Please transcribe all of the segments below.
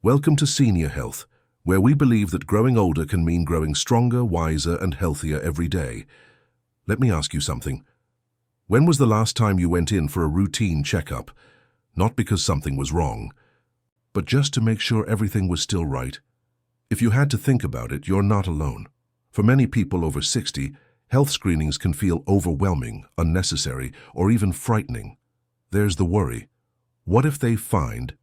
Welcome to Senior Health, where we believe that growing older can mean growing stronger, wiser, and healthier every day. Let me ask you something. When was the last time you went in for a routine checkup? Not because something was wrong, but just to make sure everything was still right. If you had to think about it, you're not alone. For many people over 60, health screenings can feel overwhelming, unnecessary, or even frightening. There's the worry. What if they find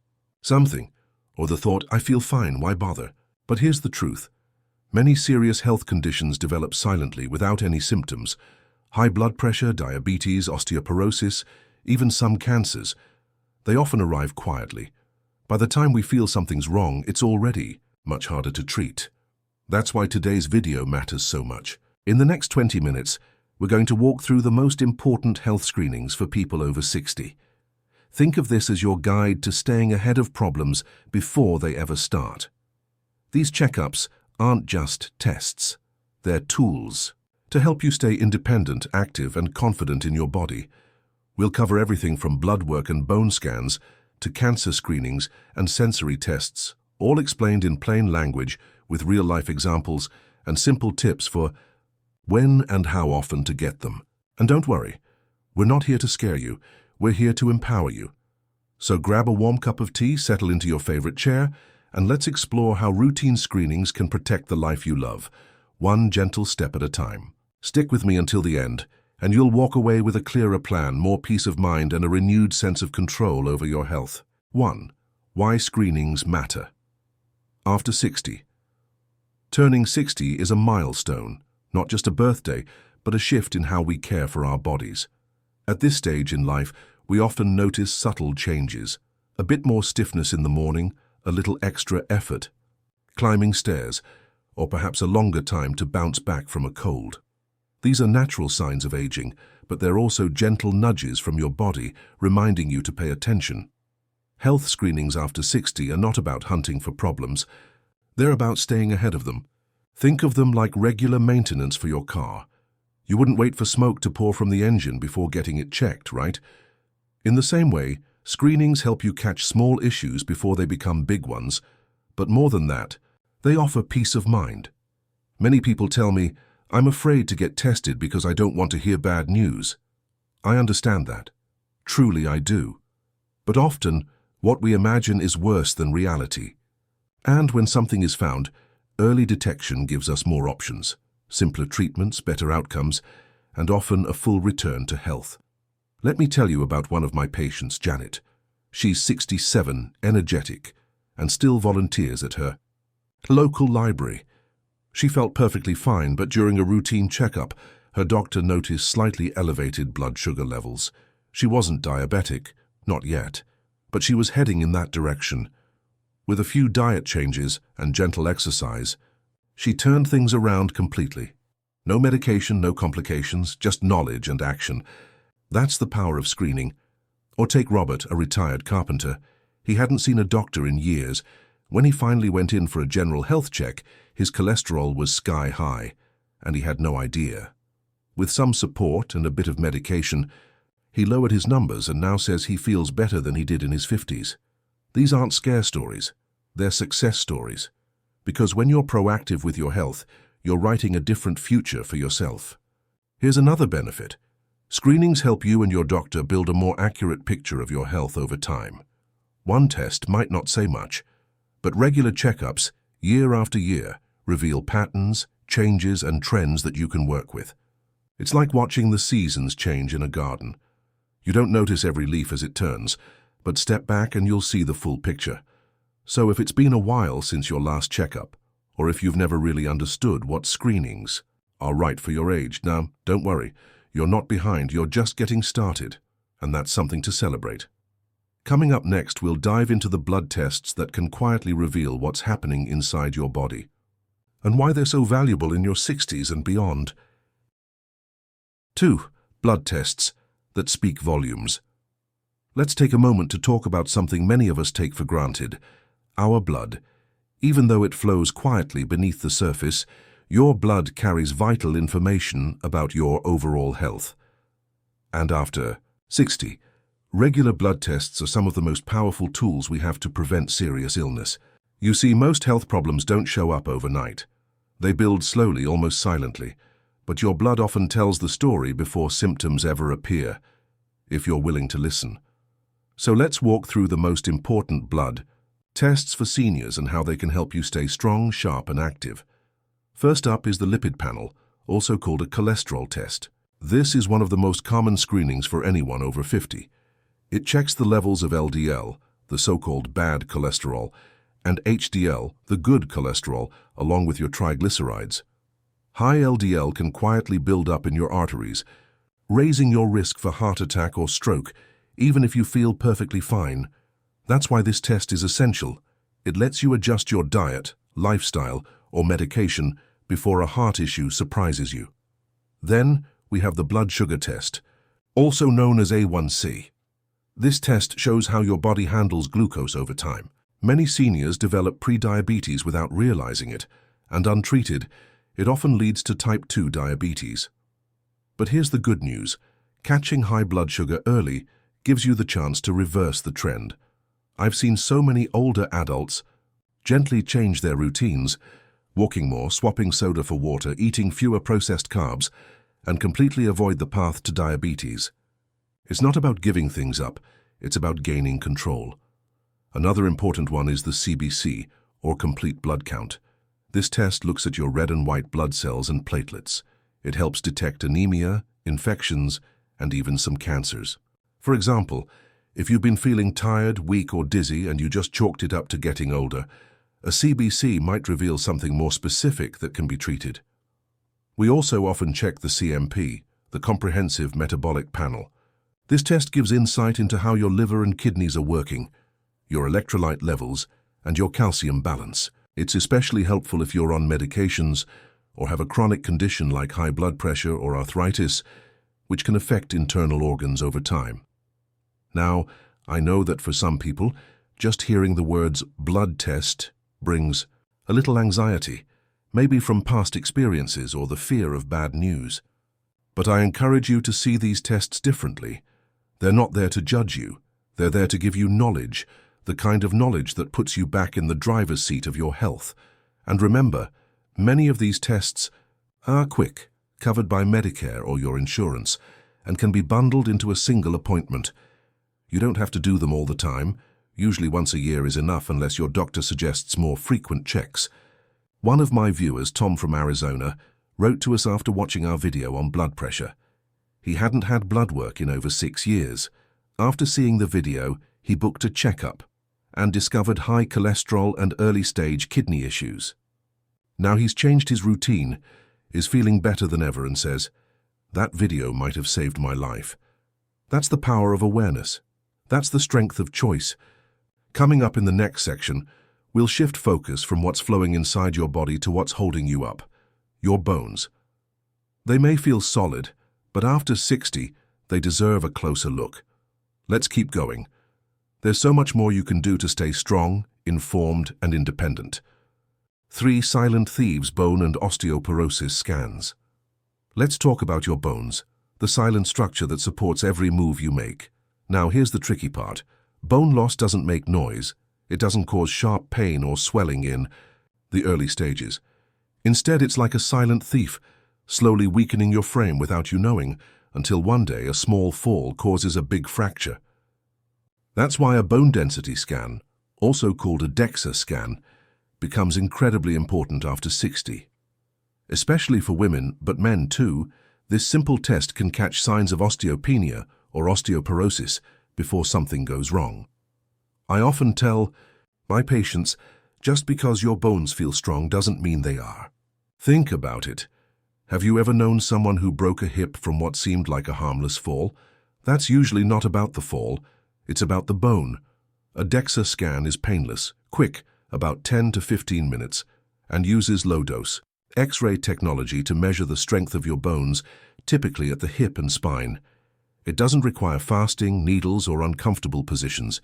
something? Or the thought, I feel fine, why bother? But here's the truth. Many serious health conditions develop silently without any symptoms. High blood pressure, diabetes, osteoporosis, even some cancers. They often arrive quietly. By the time we feel something's wrong, it's already much harder to treat. That's why today's video matters so much. In the next 20 minutes, we're going to walk through the most important health screenings for people over 60. Think of this as your guide to staying ahead of problems before they ever start. These checkups aren't just tests. They're tools to help you stay independent, active, and confident in your body. We'll cover everything from blood work and bone scans to cancer screenings and sensory tests, all explained in plain language with real-life examples and simple tips for when and how often to get them. And don't worry, we're not here to scare you. We're here to empower you. So grab a warm cup of tea, settle into your favorite chair, and let's explore how routine screenings can protect the life you love, one gentle step at a time. Stick with me until the end, and you'll walk away with a clearer plan, more peace of mind, and a renewed sense of control over your health. 1. Why screenings matter. After 60. Turning 60 is a milestone, not just a birthday, but a shift in how we care for our bodies. At this stage in life, we often notice subtle changes. A bit more stiffness in the morning, a little extra effort, climbing stairs, or perhaps a longer time to bounce back from a cold. These are natural signs of aging, but they're also gentle nudges from your body reminding you to pay attention. Health screenings after 60 are not about hunting for problems. They're about staying ahead of them. Think of them like regular maintenance for your car. You wouldn't wait for smoke to pour from the engine before getting it checked, right? In the same way, screenings help you catch small issues before they become big ones. But more than that, they offer peace of mind. Many people tell me, I'm afraid to get tested because I don't want to hear bad news. I understand that. Truly I do. But often, what we imagine is worse than reality. And when something is found, early detection gives us more options, simpler treatments, better outcomes, and often a full return to health. Let me tell you about one of my patients, Janet. She's 67, energetic, and still volunteers at her local library. She felt perfectly fine, but during a routine checkup, her doctor noticed slightly elevated blood sugar levels. She wasn't diabetic, not yet, but she was heading in that direction. With a few diet changes and gentle exercise, she turned things around completely. No medication, no complications, just knowledge and action. That's the power of screening. Or take Robert, a retired carpenter. He hadn't seen a doctor in years. When he finally went in for a general health check, his cholesterol was sky high, and he had no idea. With some support and a bit of medication, he lowered his numbers and now says he feels better than he did in his 50s. These aren't scare stories. They're success stories. Because when you're proactive with your health, you're writing a different future for yourself. Here's another benefit. Screenings help you and your doctor build a more accurate picture of your health over time. One test might not say much, but regular checkups, year after year, reveal patterns, changes, and trends that you can work with. It's like watching the seasons change in a garden. You don't notice every leaf as it turns, but step back and you'll see the full picture. So if it's been a while since your last checkup, or if you've never really understood what screenings are right for your age, now, don't worry. You're not behind, you're just getting started, and that's something to celebrate. Coming up next, we'll dive into the blood tests that can quietly reveal what's happening inside your body, and why they're so valuable in your 60s and beyond. 2. Blood tests that speak volumes. Let's take a moment to talk about something many of us take for granted, our blood. Even though it flows quietly beneath the surface, your blood carries vital information about your overall health. And after 60, regular blood tests are some of the most powerful tools we have to prevent serious illness. You see, most health problems don't show up overnight. They build slowly, almost silently, but your blood often tells the story before symptoms ever appear, if you're willing to listen. So let's walk through the most important blood tests for seniors and how they can help you stay strong, sharp, and active. First up is the lipid panel, also called a cholesterol test. This is one of the most common screenings for anyone over 50. It checks the levels of LDL, the so-called bad cholesterol, and HDL, the good cholesterol, along with your triglycerides. High LDL can quietly build up in your arteries, raising your risk for heart attack or stroke, even if you feel perfectly fine. That's why this test is essential. It lets you adjust your diet, lifestyle, or medication before a heart issue surprises you. Then we have the blood sugar test, also known as A1C. This test shows how your body handles glucose over time. Many seniors develop prediabetes without realizing it, and untreated, it often leads to type 2 diabetes. But here's the good news. Catching high blood sugar early gives you the chance to reverse the trend. I've seen so many older adults gently change their routines, walking more, swapping soda for water, eating fewer processed carbs, and completely avoid the path to diabetes. It's not about giving things up, it's about gaining control. Another important one is the CBC, or complete blood count. This test looks at your red and white blood cells and platelets. It helps detect anemia, infections, and even some cancers. For example, if you've been feeling tired, weak, or dizzy and you just chalked it up to getting older, a CBC might reveal something more specific that can be treated. We also often check the CMP, the Comprehensive Metabolic Panel. This test gives insight into how your liver and kidneys are working, your electrolyte levels, and your calcium balance. It's especially helpful if you're on medications or have a chronic condition like high blood pressure or arthritis, which can affect internal organs over time. Now, I know that for some people, just hearing the words blood test brings a little anxiety, maybe from past experiences or the fear of bad news. But I encourage you to see these tests differently. They're not there to judge you. They're there to give you knowledge, the kind of knowledge that puts you back in the driver's seat of your health. And remember, many of these tests are quick, covered by Medicare or your insurance, and can be bundled into a single appointment. You don't have to do them all the time. Usually once a year is enough unless your doctor suggests more frequent checks. One of my viewers, Tom from Arizona, wrote to us after watching our video on blood pressure. He hadn't had blood work in over 6 years. After seeing the video, he booked a checkup and discovered high cholesterol and early-stage kidney issues. Now he's changed his routine, is feeling better than ever, and says, "That video might have saved my life." That's the power of awareness. That's the strength of choice. Coming up in the next section, we'll shift focus from what's flowing inside your body to what's holding you up, your bones. They may feel solid, but after 60, they deserve a closer look. Let's keep going. There's so much more you can do to stay strong, informed, and independent. 3 silent thieves bone and osteoporosis scans. Let's talk about your bones, the silent structure that supports every move you make. Now here's the tricky part. Bone loss doesn't make noise. It doesn't cause sharp pain or swelling in the early stages. Instead, it's like a silent thief, slowly weakening your frame without you knowing, until one day a small fall causes a big fracture. That's why a bone density scan, also called a DEXA scan, becomes incredibly important after 60. Especially for women, but men too, this simple test can catch signs of osteopenia or osteoporosis before something goes wrong. I often tell my patients, just because your bones feel strong doesn't mean they are. Think about it. Have you ever known someone who broke a hip from what seemed like a harmless fall? That's usually not about the fall, it's about the bone. A DEXA scan is painless, quick, about 10 to 15 minutes, and uses low-dose X-ray technology to measure the strength of your bones, typically at the hip and spine. It doesn't require fasting, needles, or uncomfortable positions.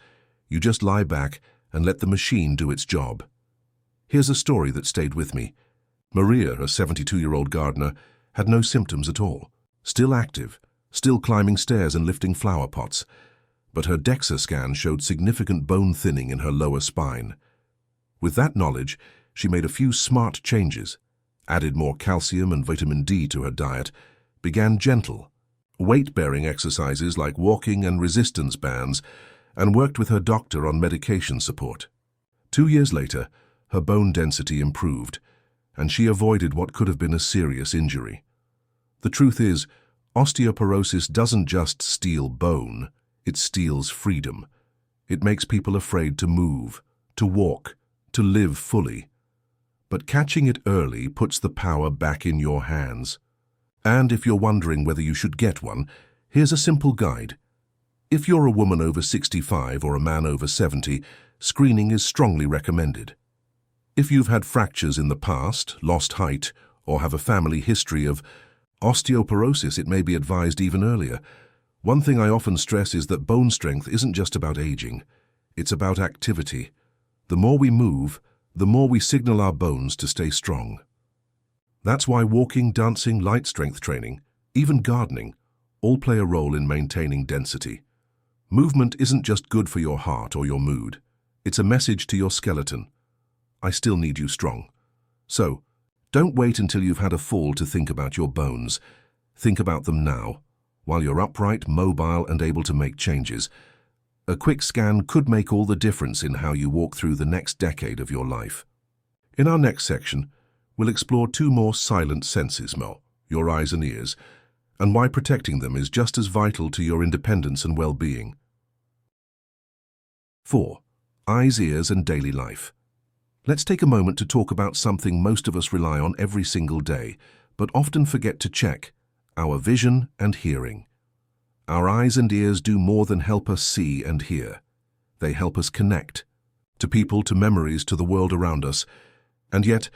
You just lie back and let the machine do its job. Here's a story that stayed with me. Maria, a 72-year-old gardener, had no symptoms at all. Still active, still climbing stairs and lifting flower pots. But her DEXA scan showed significant bone thinning in her lower spine. With that knowledge, she made a few smart changes, added more calcium and vitamin D to her diet, began gentle, weight-bearing exercises like walking and resistance bands, and worked with her doctor on medication support. 2 years later, her bone density improved, and she avoided what could have been a serious injury. The truth is, osteoporosis doesn't just steal bone, it steals freedom. It makes people afraid to move, to walk, to live fully. But catching it early puts the power back in your hands. And if you're wondering whether you should get one, here's a simple guide. If you're a woman over 65 or a man over 70, screening is strongly recommended. If you've had fractures in the past, lost height, or have a family history of osteoporosis, it may be advised even earlier. One thing I often stress is that bone strength isn't just about aging. It's about activity. The more we move, the more we signal our bones to stay strong. That's why walking, dancing, light strength training, even gardening, all play a role in maintaining density. Movement isn't just good for your heart or your mood. It's a message to your skeleton. I still need you strong. So, don't wait until you've had a fall to think about your bones. Think about them now, while you're upright, mobile, and able to make changes. A quick scan could make all the difference in how you walk through the next decade of your life. In our next section, we'll explore 2 more silent senses, your eyes and ears, and why protecting them is just as vital to your independence and well-being. 4. Eyes, ears, and daily life. Let's take a moment to talk about something most of us rely on every single day, but often forget to check: our vision and hearing. Our eyes and ears do more than help us see and hear. They help us connect to people, to memories, to the world around us, and yet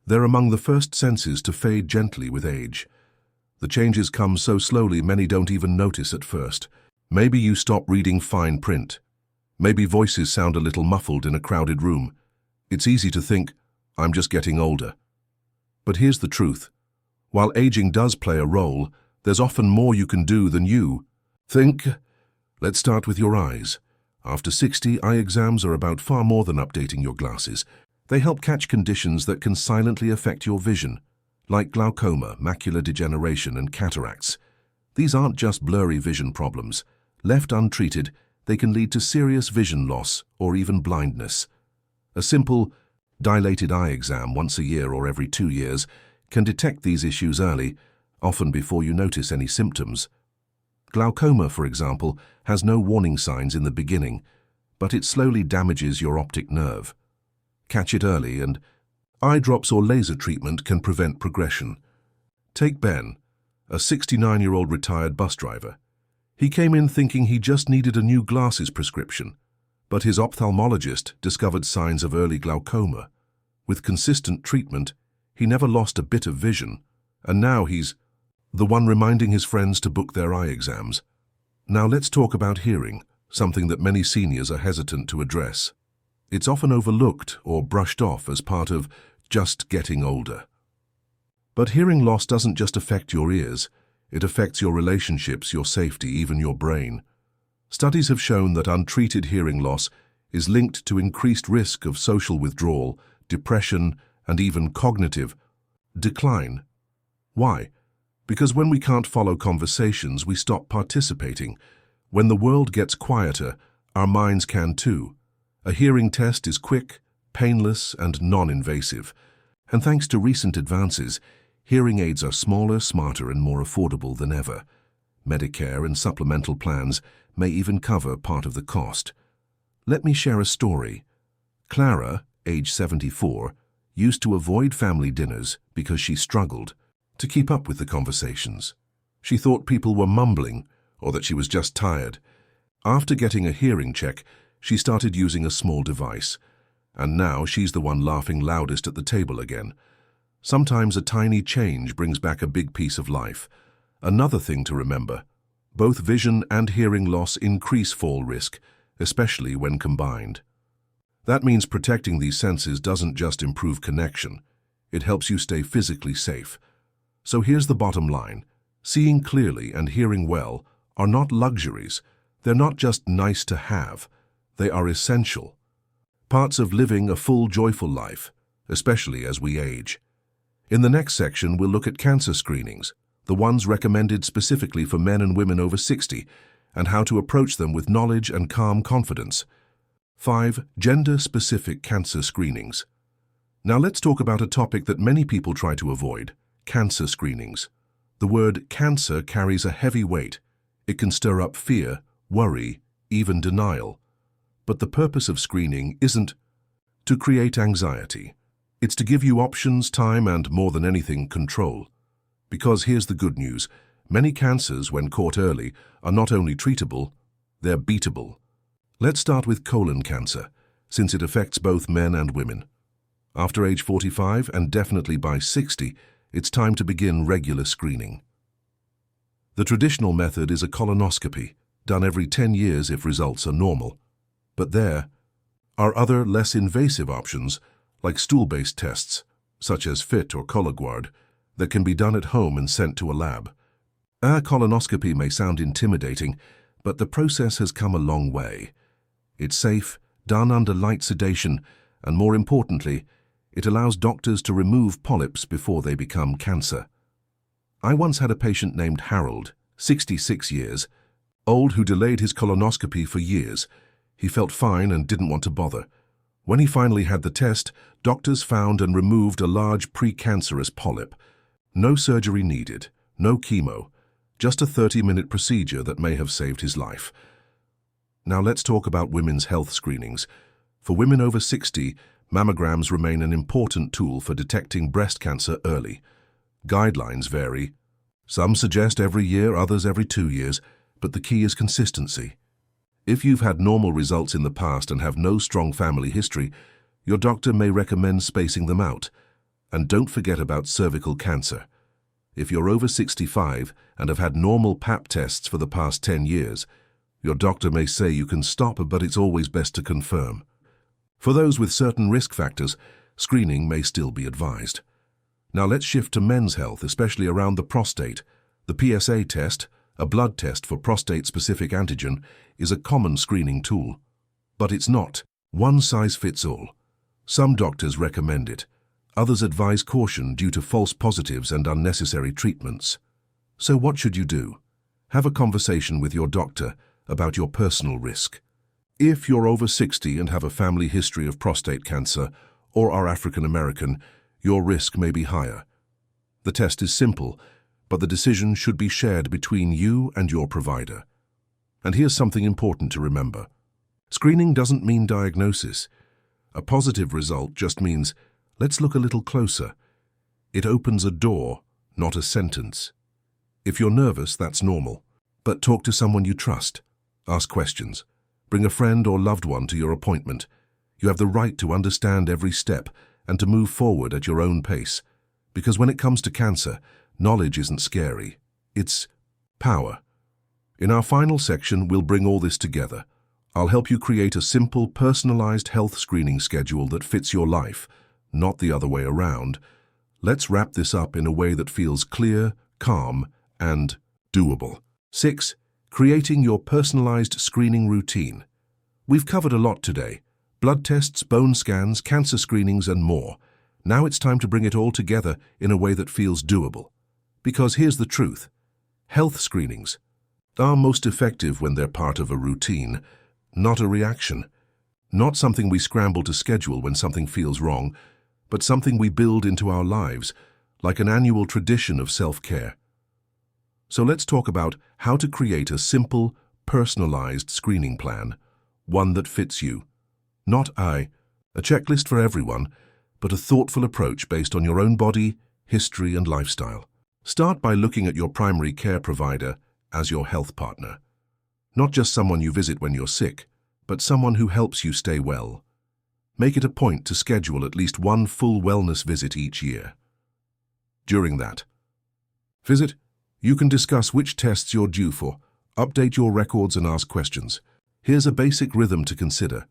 they're among the first senses to fade gently with age. The changes come so slowly many don't even notice at first. Maybe you stop reading fine print. Maybe voices sound a little muffled in a crowded room. It's easy to think, I'm just getting older. But here's the truth. While aging does play a role, there's often more you can do than you think. Let's start with your eyes. After 60, eye exams are about far more than updating your glasses. They help catch conditions that can silently affect your vision, like glaucoma, macular degeneration, and cataracts. These aren't just blurry vision problems. Left untreated, they can lead to serious vision loss or even blindness. A simple, dilated eye exam once a year or every 2 years can detect these issues early, often before you notice any symptoms. Glaucoma, for example, has no warning signs in the beginning, but it slowly damages your optic nerve. Catch it early, and eye drops or laser treatment can prevent progression. Take Ben, a 69-year-old retired bus driver. He came in thinking he just needed a new glasses prescription, but his ophthalmologist discovered signs of early glaucoma. With consistent treatment, he never lost a bit of vision, and now he's the one reminding his friends to book their eye exams. Now let's talk about hearing, something that many seniors are hesitant to address. It's often overlooked or brushed off as part of just getting older. But hearing loss doesn't just affect your ears, it affects your relationships, your safety, even your brain. Studies have shown that untreated hearing loss is linked to increased risk of social withdrawal, depression, and even cognitive decline. Why? Because when we can't follow conversations, we stop participating. When the world gets quieter, our minds can too. A hearing test is quick, painless, and non-invasive. And thanks to recent advances, hearing aids are smaller, smarter, and more affordable than ever. Medicare and supplemental plans may even cover part of the cost. Let me share a story. Clara, age 74, used to avoid family dinners because she struggled to keep up with the conversations. She thought people were mumbling or that she was just tired. After getting a hearing check, she started using a small device, and now she's the one laughing loudest at the table again. Sometimes a tiny change brings back a big piece of life. Another thing to remember, both vision and hearing loss increase fall risk, especially when combined. That means protecting these senses doesn't just improve connection, it helps you stay physically safe. So here's the bottom line. Seeing clearly and hearing well are not luxuries. They're not just nice to have. They are essential. parts of living a full, joyful life, especially as we age. In the next section, we'll look at cancer screenings, the ones recommended specifically for men and women over 60, and how to approach them with knowledge and calm confidence. 5. Gender-specific cancer screenings. Now let's talk about a topic that many people try to avoid: cancer screenings. The word cancer carries a heavy weight. It can stir up fear, worry, even denial. But the purpose of screening isn't to create anxiety. It's to give you options, time, and more than anything, control. Because here's the good news: many cancers, when caught early, are not only treatable, they're beatable. Let's start with colon cancer, since it affects both men and women. After age 45, and definitely by 60, it's time to begin regular screening. The traditional method is a colonoscopy, done every 10 years if results are normal. But there are other, less invasive options, like stool-based tests, such as FIT or Cologuard, that can be done at home and sent to a lab. A colonoscopy may sound intimidating, but the process has come a long way. It's safe, done under light sedation, and more importantly, it allows doctors to remove polyps before they become cancer. I once had a patient named Harold, 66 years old, who delayed his colonoscopy for years. He felt fine and didn't want to bother. When he finally had the test, doctors found and removed a large precancerous polyp. No surgery needed, no chemo, just a 30-minute procedure that may have saved his life. Now let's talk about women's health screenings. For women over 60, mammograms remain an important tool for detecting breast cancer early. Guidelines vary. Some suggest every year, others every 2 years, but the key is consistency. If you've had normal results in the past and have no strong family history, your doctor may recommend spacing them out. And don't forget about cervical cancer. If you're over 65 and have had normal Pap tests for the past 10 years, your doctor may say you can stop, but it's always best to confirm. For those with certain risk factors, screening may still be advised. Now let's shift to men's health, especially around the prostate. The PSA test, a blood test for prostate-specific antigen, is a common screening tool. But it's not one size fits all. Some doctors recommend it. Others advise caution due to false positives and unnecessary treatments. So what should you do? Have a conversation with your doctor about your personal risk. If you're over 60 and have a family history of prostate cancer or are African American, your risk may be higher. The test is simple, but the decision should be shared between you and your provider. And here's something important to remember. Screening doesn't mean diagnosis. A positive result just means, let's look a little closer. It opens a door, not a sentence. If you're nervous, that's normal. But talk to someone you trust. Ask questions. Bring a friend or loved one to your appointment. You have the right to understand every step and to move forward at your own pace. Because when it comes to cancer, knowledge isn't scary. It's power. In our final section, we'll bring all this together. I'll help you create a simple, personalized health screening schedule that fits your life, not the other way around. Let's wrap this up in a way that feels clear, calm, and doable. 6. Creating your personalized screening routine. We've covered a lot today: blood tests, bone scans, cancer screenings, and more. Now it's time to bring it all together in a way that feels doable. Because here's the truth: health screenings are most effective when they're part of a routine, not a reaction. Not something we scramble to schedule when something feels wrong, but something we build into our lives, like an annual tradition of self-care. So let's talk about how to create a simple, personalized screening plan, one that fits you. Not a checklist for everyone, but a thoughtful approach based on your own body, history, and lifestyle. Start by looking at your primary care provider as your health partner. Not just someone you visit when you're sick, but someone who helps you stay well. Make it a point to schedule at least one full wellness visit each year. During that visit, you can discuss which tests you're due for, update your records, and ask questions. Here's a basic rhythm to consider.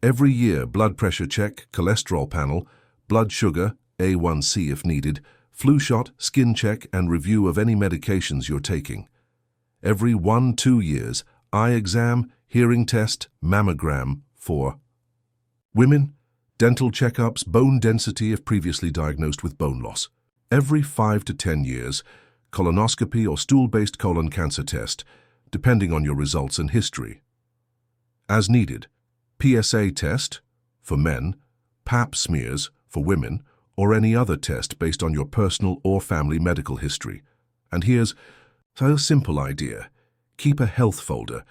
Every year, blood pressure check, cholesterol panel, blood sugar, A1C if needed, flu shot, skin check, and review of any medications you're taking. Every 1-2 years, eye exam, hearing test, mammogram for Women, dental checkups, bone density if previously diagnosed with bone loss. Every 5 to 10 years, colonoscopy or stool-based colon cancer test, depending on your results and history. As needed, PSA test for men, Pap smears for women, or any other test based on your personal or family medical history. And here's a simple idea. Keep a health folder.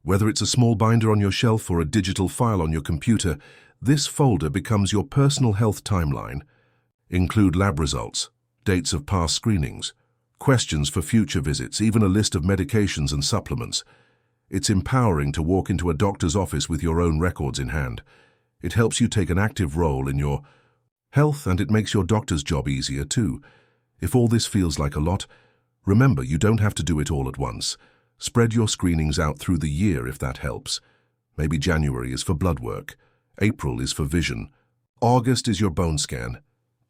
Whether it's a small binder on your shelf or a digital file on your computer, this folder becomes your personal health timeline. Include lab results, dates of past screenings, questions for future visits, even a list of medications and supplements. It's empowering to walk into a doctor's office with your own records in hand. It helps you take an active role in your health, and it makes your doctor's job easier too. If all this feels like a lot, remember, you don't have to do it all at once. Spread your screenings out through the year if that helps. Maybe January is for blood work, April is for vision, August is your bone scan.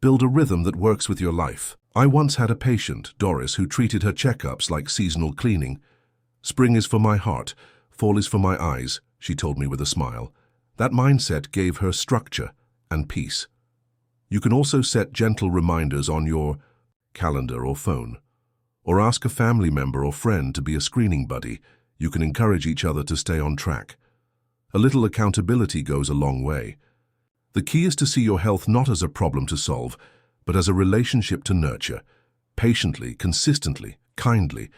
Build a rhythm that works with your life. I once had a patient, Doris, who treated her checkups like seasonal cleaning. Spring is for my heart, fall is for my eyes, she told me with a smile. That mindset gave her structure and peace. You can also set gentle reminders on your calendar or phone, or ask a family member or friend to be a screening buddy. You can encourage each other to stay on track. A little accountability goes a long way. The key is to see your health not as a problem to solve, but as a relationship to nurture, patiently, consistently, kindly,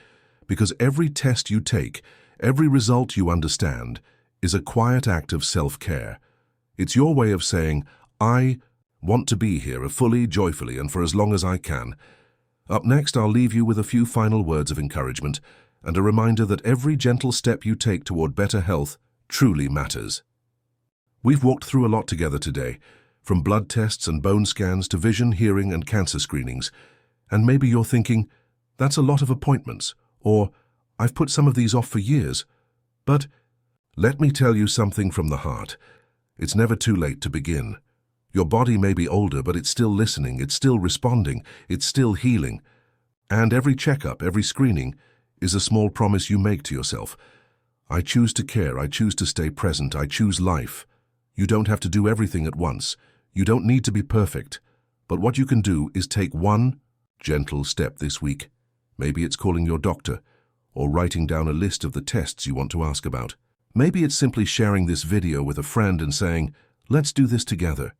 because every test you take, every result you understand, is a quiet act of self-care. It's your way of saying, I want to be here fully, joyfully, and for as long as I can. Up next, I'll leave you with a few final words of encouragement and a reminder that every gentle step you take toward better health truly matters. We've walked through a lot together today, from blood tests and bone scans to vision, hearing, and cancer screenings. And maybe you're thinking, that's a lot of appointments, or I've put some of these off for years. But let me tell you something from the heart. It's never too late to begin. Your body may be older, but it's still listening, it's still responding, it's still healing. And every checkup, every screening, is a small promise you make to yourself. I choose to care, I choose to stay present, I choose life. You don't have to do everything at once. You don't need to be perfect. But what you can do is take one gentle step this week. Maybe it's calling your doctor, or writing down a list of the tests you want to ask about. Maybe it's simply sharing this video with a friend and saying, let's do this together.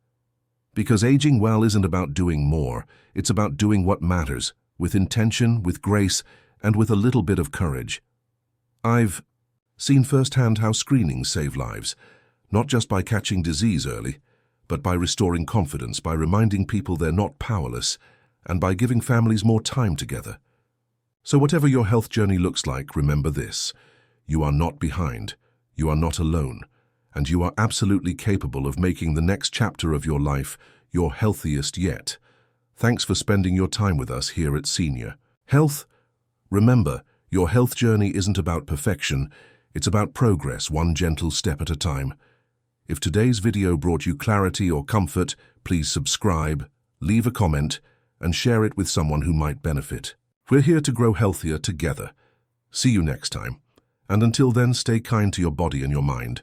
Because aging well isn't about doing more, it's about doing what matters, with intention, with grace, and with a little bit of courage. I've seen firsthand how screenings save lives, not just by catching disease early, but by restoring confidence, by reminding people they're not powerless, and by giving families more time together. So whatever your health journey looks like, remember this: you are not behind, you are not alone, and you are absolutely capable of making the next chapter of your life your healthiest yet. Thanks for spending your time with us here at Senior Health. Remember, your health journey isn't about perfection, it's about progress, one gentle step at a time. If today's video brought you clarity or comfort, please subscribe, leave a comment, and share it with someone who might benefit. We're here to grow healthier together. See you next time. And until then, stay kind to your body and your mind.